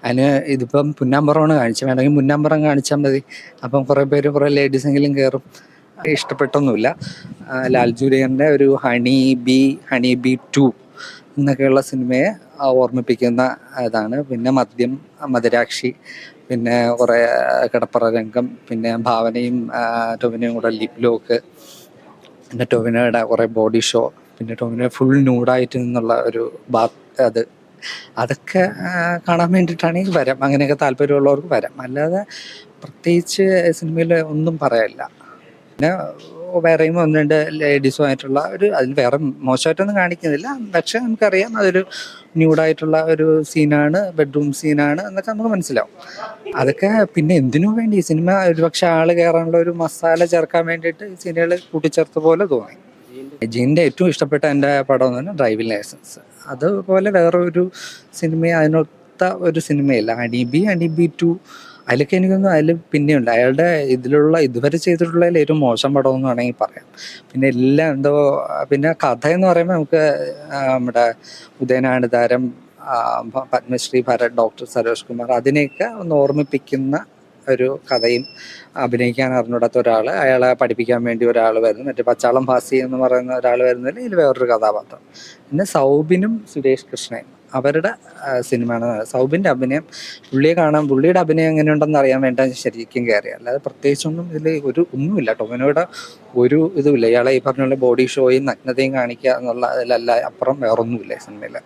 അതിന് ഇതിപ്പം പുന്നാമ്പുറമാണ് കാണിച്ചത്, വേണമെങ്കിൽ മുന്നാമ്പുറം കാണിച്ചാൽ മതി. അപ്പം കുറേ പേര് കുറേ ലേഡീസെങ്കിലും കയറും. ഇഷ്ടപ്പെട്ടൊന്നുമില്ല. ലാൽ ജൂലിയറിൻ്റെ ഒരു ഹണി ബി 2 എന്നൊക്കെയുള്ള സിനിമയെ ഓർമ്മിപ്പിക്കുന്ന ഇതാണ്. പിന്നെ മദ്യം, മദിരാക്ഷി, പിന്നെ കുറേ കിടപ്പറ രംഗം, പിന്നെ ഭാവനയും ടൊവിനോയും കൂടെ ലിപ് ലോക്ക്, പിന്നെ ടൊവിനോയുടെ കുറേ ബോഡി ഷോ, പിന്നെ ടൊവിനോ ഫുൾ ന്യൂഡായിട്ട് നിന്നുള്ള ഒരു അത് അതൊക്കെ കാണാൻ വേണ്ടിയിട്ടാണെങ്കിൽ വരാം. അങ്ങനെയൊക്കെ താല്പര്യമുള്ളവർക്ക് വരാം. അല്ലാതെ പ്രത്യേകിച്ച് സിനിമയിൽ ഒന്നും പറയാനില്ല. പിന്നെ വേറെയും ഒന്ന് രണ്ട് ലേഡീസുമായിട്ടുള്ള അതിൽ വേറെ മോശമായിട്ടൊന്നും കാണിക്കുന്നില്ല. പക്ഷെ നമുക്കറിയാം അതൊരു ന്യൂഡായിട്ടുള്ള ഒരു സീനാണ്, ബെഡ്റൂം സീനാണ് എന്നൊക്കെ നമുക്ക് മനസ്സിലാവും. അതൊക്കെ പിന്നെ എന്തിനു വേണ്ടി ഈ സിനിമ ഒരുപക്ഷെ ആള് കയറാനുള്ള ഒരു മസാല ചേർക്കാൻ വേണ്ടിയിട്ട് ഈ സീനുകൾ കൂട്ടിച്ചേർത്ത പോലെ തോന്നി. ജീൻ്റെ ഏറ്റവും ഇഷ്ടപ്പെട്ട എൻ്റെ പടം എന്ന് പറഞ്ഞാൽ ഡ്രൈവിംഗ് ലൈസൻസ്. അതുപോലെ വേറൊരു സിനിമ അതിനൊത്ത ഒരു സിനിമയില്ല. ഹണിബി 2 അതിലൊക്കെ എനിക്കൊന്നും അതിൽ പിന്നെയുണ്ട്. അയാളുടെ ഇതുവരെ ചെയ്തിട്ടുള്ളതിൽ ഏറ്റവും മോശം പടം എന്ന് വേണമെങ്കിൽ പറയാം. പിന്നെ എല്ലാം എന്തോ, പിന്നെ കഥ എന്ന് പറയുമ്പോൾ നമുക്ക് നമ്മുടെ ഉദയനാണ് താരം, പത്മശ്രീ ഭരത്, ഡോക്ടർ സരോജ് കുമാർ, അതിനെയൊക്കെ ഒന്ന് ഓർമ്മിപ്പിക്കുന്ന ഒരു കഥയും, അഭിനയിക്കാൻ അറിഞ്ഞൂടാത്ത ഒരാൾ, അയാളെ പഠിപ്പിക്കാൻ വേണ്ടി ഒരാൾ വരുന്നു, മറ്റേ പച്ചാളം ഭാസി എന്ന് പറയുന്ന ഒരാൾ വരുന്നതിൽ ഇതിൽ വേറൊരു കഥാപാത്രം. പിന്നെ സൗബിനും സുരേഷ് കൃഷ്ണയും അവരുടെ സിനിമയാണ്. സൗബിൻ്റെ അഭിനയം, പുള്ളിയുടെ അഭിനയം എങ്ങനെയുണ്ടെന്ന് അറിയാൻ വേണ്ട ശരിക്കും കയറിയ, അല്ലാതെ പ്രത്യേകിച്ചൊന്നും ഇതിൽ ഒന്നുമില്ല. ടൊവിനോയുടെ ഒരു ഇതുമില്ല. ഇയാളെ ഈ പറഞ്ഞ ബോഡി ഷോയും നഗ്നതയും കാണിക്കുക എന്നുള്ള അതിലല്ല അപ്പുറം വേറൊന്നുമില്ല സിനിമയിൽ.